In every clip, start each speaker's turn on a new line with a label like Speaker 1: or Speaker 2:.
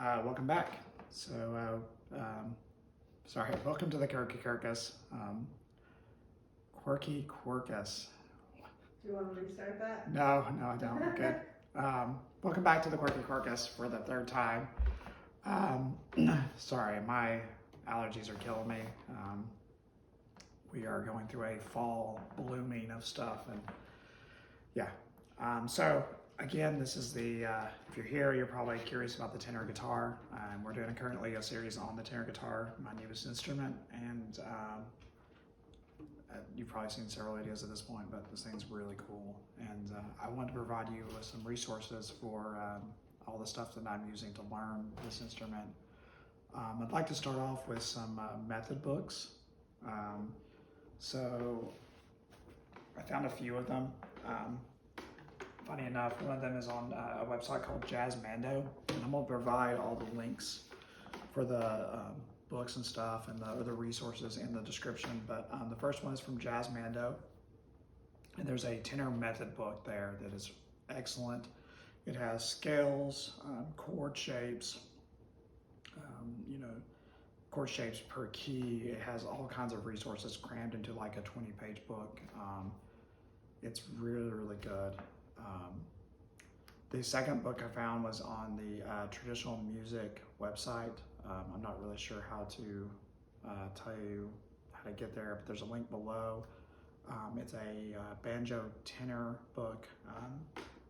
Speaker 1: Welcome back. Welcome to the Quirky Quirkus. Quirky Quirkus.
Speaker 2: Do you want to restart that?
Speaker 1: No, I don't. I'm good. Welcome back to the Quirky Quirkus for the third time. Sorry, my allergies are killing me. We are going through a fall blooming of stuff, and yeah. So again, this is the, if you're here, you're probably curious about the tenor guitar. We're doing currently a series on the tenor guitar, my newest instrument, and you've probably seen several videos at this point, but this thing's really cool. And I want to provide you with some resources for all the stuff that I'm using to learn this instrument. I'd like to start off with some method books. So I found a few of them. Funny enough, one of them is on a website called Jazz Mando, and I'm going to provide all the links for the books and stuff and the other resources in the description. But the first one is from Jazz Mando, and there's a tenor method book there that is excellent. It has scales, chord shapes, chord shapes per key. It has all kinds of resources crammed into like a 20-page book. It's really, really good. The second book I found was on the traditional music website. I'm not really sure how to tell you how to get there, but there's a link below. It's a banjo tenor book.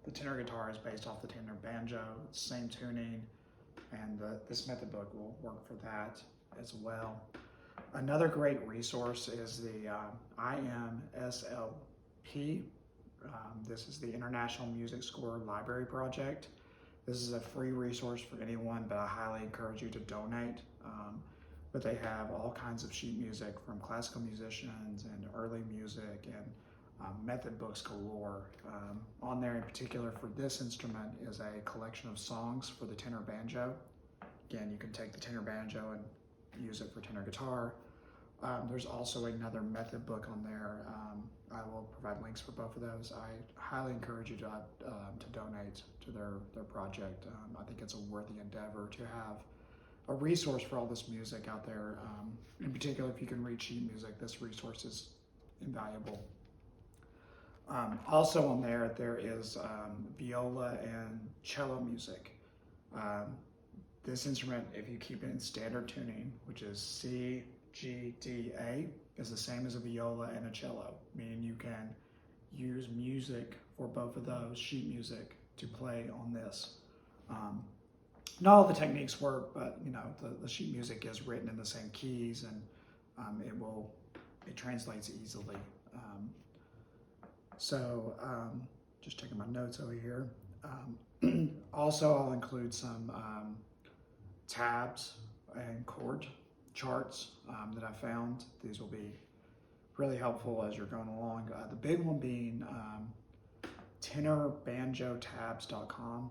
Speaker 1: The tenor guitar is based off the tenor banjo, same tuning, and this method book will work for that as well. Another great resource is the IMSLP. This is the International Music Score Library Project. This is a free resource for anyone, but I highly encourage you to donate. But they have all kinds of sheet music from classical musicians and early music and method books galore. On there in particular for this instrument is a collection of songs for the tenor banjo. Again, you can take the tenor banjo and use it for tenor guitar. There's also another method book on there. I will provide links for both of those. I highly encourage you to donate to their project. I think it's a worthy endeavor to have a resource for all this music out there. In particular, if you can read sheet music, this resource is invaluable. Also on there is viola and cello music. This instrument, if you keep it in standard tuning, which is C, G, D, A, is the same as a viola and a cello, meaning you can use music for both of those, sheet music, to play on this. Not all the techniques work, but the sheet music is written in the same keys, and it translates easily. Just checking my notes over here. Also, I'll include some tabs and chord charts that I found. These will be really helpful as you're going along. The big one being tenorbanjotabs.com.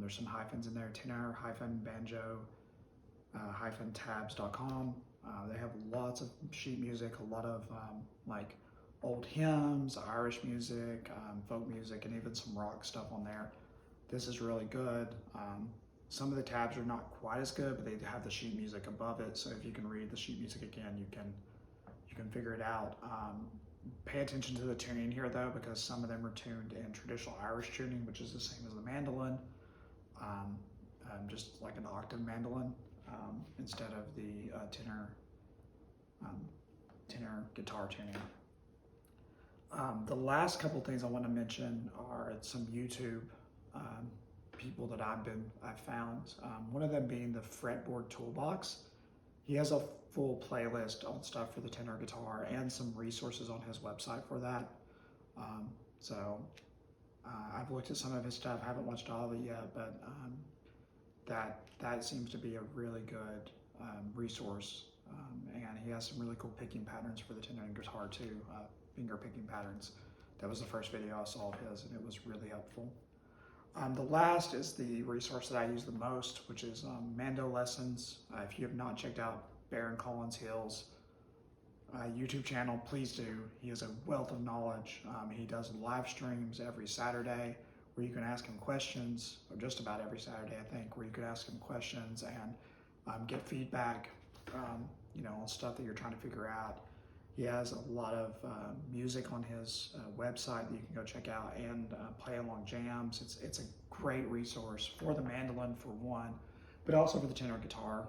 Speaker 1: There's some hyphens in there, tenor-banjo-tabs.com. They have lots of sheet music, a lot of like old hymns, Irish music, folk music, and even some rock stuff on there. This is really good. Some of the tabs are not quite as good, but they have the sheet music above it. So if you can read the sheet music again, you can figure it out. Pay attention to the tuning here though, because some of them are tuned in traditional Irish tuning, which is the same as the mandolin, just like an octave mandolin, instead of the tenor guitar tuning. The last couple things I want to mention are some YouTube people that I've found. One of them being the Fretboard Toolbox. He has a full playlist on stuff for the tenor guitar and some resources on his website for that. I've looked at some of his stuff. I haven't watched all of it yet, but that seems to be a really good resource. And he has some really cool picking patterns for the tenor and guitar too, finger picking patterns. That was the first video I saw of his, and it was really helpful. The last is the resource that I use the most, which is Mando Lessons. If you have not checked out Baron Collins Hill's YouTube channel, please do. He has a wealth of knowledge. He does live streams every Saturday where you can ask him questions, or just about every Saturday, I think, where you could ask him questions and get feedback, you know, on stuff that you're trying to figure out. He has a lot of music on his website that you can go check out, and play along jams. It's a great resource for the mandolin for one, but also for the tenor guitar,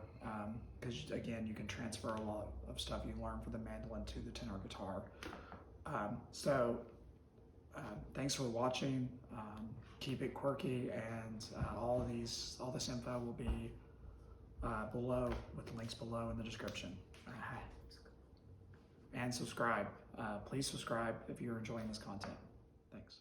Speaker 1: because again, you can transfer a lot of stuff you learn for the mandolin to the tenor guitar. Thanks for watching. Keep it quirky, and all this info will be below, with the links below in the description. And subscribe. Please subscribe if you're enjoying this content. Thanks.